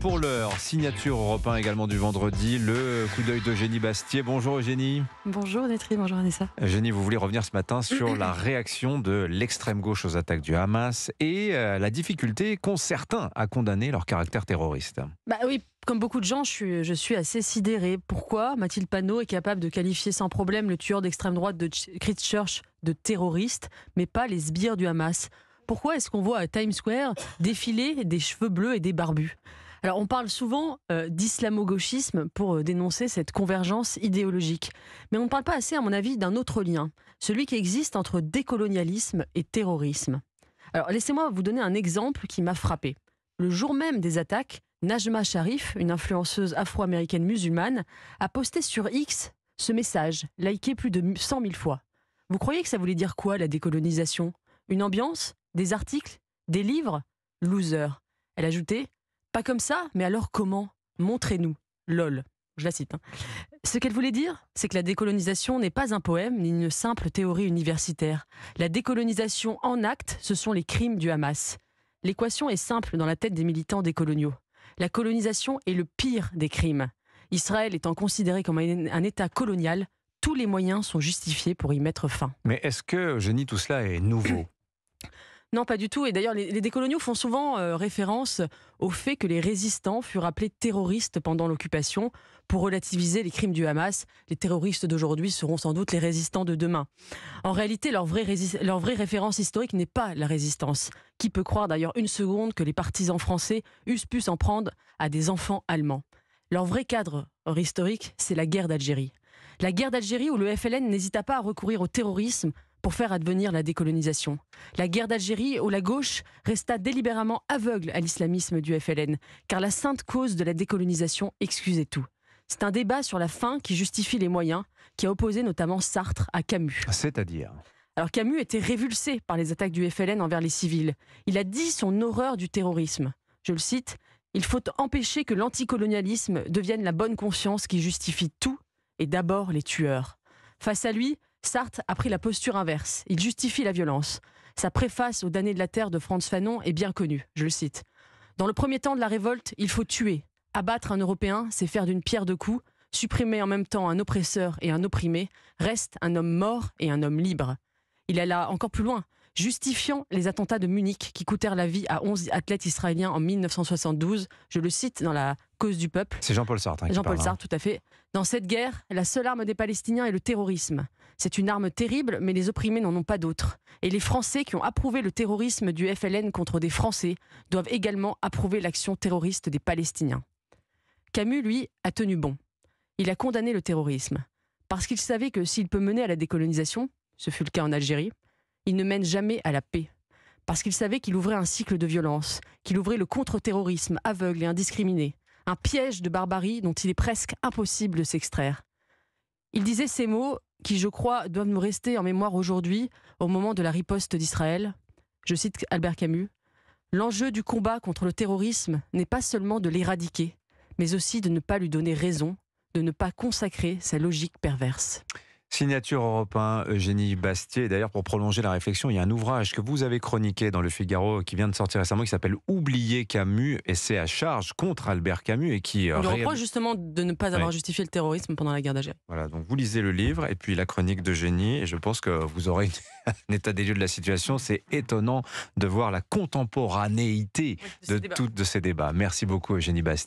Pour l'heure, signature Europe 1 également du vendredi, le coup d'œil d'Eugénie Bastier. Bonjour Eugénie. Bonjour Netri, bonjour Anessa. Eugénie, vous voulez revenir ce matin sur la réaction de l'extrême gauche aux attaques du Hamas et la difficulté qu'ont certains à condamner leur caractère terroriste. Bah oui, comme beaucoup de gens, je suis assez sidérée. Pourquoi Mathilde Panot est capable de qualifier sans problème le tueur d'extrême droite de Christchurch de terroriste, mais pas les sbires du Hamas? Pourquoi est-ce qu'on voit à Times Square défiler des cheveux bleus et des barbus? Alors on parle souvent d'islamo-gauchisme pour dénoncer cette convergence idéologique. Mais on ne parle pas assez, à mon avis, d'un autre lien, celui qui existe entre décolonialisme et terrorisme. Alors laissez-moi vous donner un exemple qui m'a frappé. Le jour même des attaques, Najma Sharif, une influenceuse afro-américaine musulmane, a posté sur X ce message, liké plus de 100 000 fois. Vous croyez que ça voulait dire quoi, la décolonisation? Une ambiance? Des articles? Des livres? Loser. Elle ajoutait: pas comme ça, mais alors comment? Montrez-nous. Lol. Je la cite. Ce qu'elle voulait dire, c'est que la décolonisation n'est pas un poème ni une simple théorie universitaire. La décolonisation en acte, ce sont les crimes du Hamas. L'équation est simple dans la tête des militants décoloniaux. La colonisation est le pire des crimes. Israël étant considéré comme un État colonial, tous les moyens sont justifiés pour y mettre fin. Mais est-ce que, Eugénie, tout cela est nouveau ? Non, pas du tout. Et d'ailleurs, les décoloniaux font souvent référence au fait que les résistants furent appelés terroristes pendant l'occupation pour relativiser les crimes du Hamas. Les terroristes d'aujourd'hui seront sans doute les résistants de demain. En réalité, leur vraie référence historique n'est pas la résistance. Qui peut croire d'ailleurs une seconde que les partisans français eussent pu s'en prendre à des enfants allemands? Leur vrai cadre historique, c'est la guerre d'Algérie. La guerre d'Algérie où le FLN n'hésita pas à recourir au terrorisme pour faire advenir la décolonisation. La guerre d'Algérie où la gauche resta délibérément aveugle à l'islamisme du FLN, car la sainte cause de la décolonisation excusait tout. C'est un débat sur la fin qui justifie les moyens, qui a opposé notamment Sartre à Camus. C'est-à-dire ? Alors Camus était révulsé par les attaques du FLN envers les civils. Il a dit son horreur du terrorisme. Je le cite: « Il faut empêcher que l'anticolonialisme devienne la bonne conscience qui justifie tout, et d'abord les tueurs. » Face à lui, Sartre a pris la posture inverse. Il justifie la violence. Sa préface aux damnés de la terre de Frantz Fanon est bien connue. Je le cite: « Dans le premier temps de la révolte, il faut tuer. Abattre un Européen, c'est faire d'une pierre deux coups. Supprimer en même temps un oppresseur et un opprimé. Reste un homme mort et un homme libre. » Il alla encore plus loin, justifiant les attentats de Munich qui coûtèrent la vie à 11 athlètes israéliens en 1972. Je le cite dans La cause du peuple. C'est Jean-Paul Sartre qui Jean-Paul parle, Sartre, tout à fait. Dans cette guerre, la seule arme des Palestiniens est le terrorisme. C'est une arme terrible, mais les opprimés n'en ont pas d'autre. Et les Français qui ont approuvé le terrorisme du FLN contre des Français doivent également approuver l'action terroriste des Palestiniens. Camus, lui, a tenu bon. Il a condamné le terrorisme. Parce qu'il savait que s'il peut mener à la décolonisation, ce fut le cas en Algérie, il ne mène jamais à la paix. Parce qu'il savait qu'il ouvrait un cycle de violence, qu'il ouvrait le contre-terrorisme aveugle et indiscriminé, un piège de barbarie dont il est presque impossible de s'extraire. Il disait ces mots qui, je crois, doivent nous rester en mémoire aujourd'hui, au moment de la riposte d'Israël. Je cite Albert Camus: « L'enjeu du combat contre le terrorisme n'est pas seulement de l'éradiquer, mais aussi de ne pas lui donner raison, de ne pas consacrer sa logique perverse. » Signature Europe 1, Eugénie Bastier. D'ailleurs, pour prolonger la réflexion, il y a un ouvrage que vous avez chroniqué dans Le Figaro qui vient de sortir récemment qui s'appelle Oublier Camus, et c'est à charge contre Albert Camus et qui on lui reproche justement de ne pas avoir justifié le terrorisme pendant la guerre d'Algérie. Voilà, donc vous lisez le livre et puis la chronique d'Eugénie et je pense que vous aurez un état des lieux de la situation. C'est étonnant de voir la contemporanéité de ces débats. Merci beaucoup Eugénie Bastier.